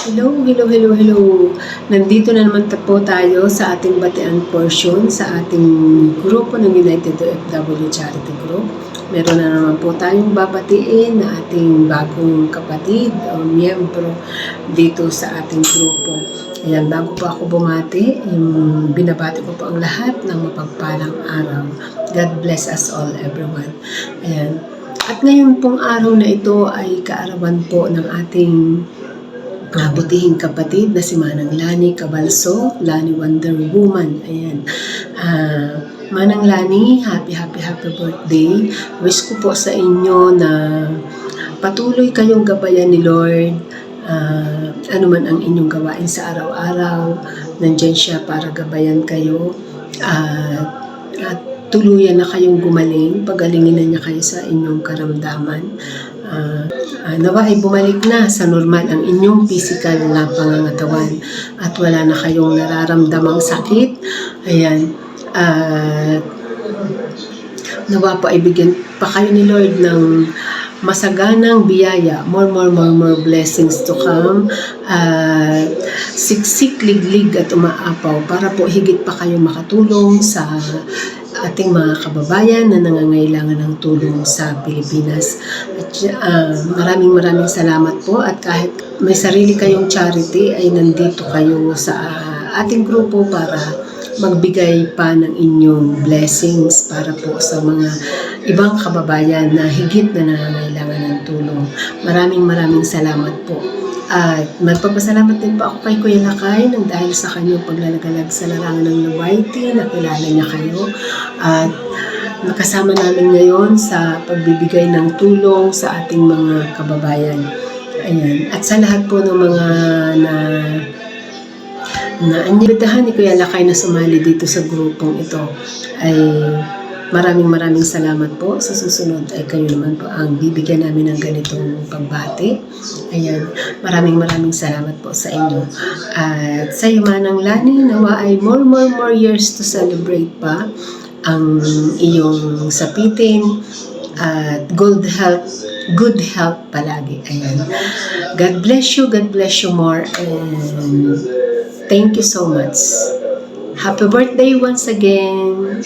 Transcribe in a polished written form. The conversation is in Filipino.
Hello, hello, hello, hello. Nandito na naman po tayo sa ating batian portion sa ating grupo ng United OFW Charity Group. Meron na naman po tayong babatiin na ating bagong kapatid o miyembro dito sa ating grupo. Ayan, bago pa ako bumati, binabati ko po ang lahat ng mapagpalang araw. God bless us all, everyone. Ayan. At ngayon pong araw na ito ay kaarawan po ng ating butihing kapatid na si Manang Lani Cabalso, Lani Wonder Woman. Ayan. Manang Lani, happy birthday. Wish ko po sa inyo na patuloy kayong gabayan ni Lord. Ano man ang inyong gawain sa araw-araw, nandyan siya para gabayan kayo. At tuluyan na kayong gumaling, pagalingin na niya kayo sa inyong karamdaman. Nawa ay bumalik na sa normal ang inyong physical na pangangatawan at wala na kayong nararamdamang sakit. Ayan. Nawa po ay bigyan pa kayo ni Lord ng masaganang biyaya, more blessings to come. Siksik, liglig at umaapaw para po higit pa kayo makatulong sa ating mga kababayan na nangangailangan ng tulong sa Pilipinas. At maraming salamat po, at kahit may sarili kayong charity ay nandito kayo sa ating grupo para magbigay pa ng inyong blessings para po sa mga ibang kababayan na higit na nangangailangan ng tulong. Maraming salamat po. At magpapasalamat din po ako kay Kuya Lakay nang dahil sa kanyang paglalagalag sa larangan ng Nuwaiti, nakilala niya kayo. At nakasama namin ngayon sa pagbibigay ng tulong sa ating mga kababayan. Ayan. At sa lahat po ng mga na anyibitahan ni Kuya Lakay na sumali dito sa grupong ito, ay maraming salamat po. Sa susunod ay kayo naman po ang bibigyan namin ng ganitong pagbati. Ayan, maraming salamat po sa inyo. At sa iyo, Manang Lani, nawa ay more years to celebrate pa ang iyong sapitin at good health palagi. Ayan. God bless you more, and thank you so much. Happy birthday once again.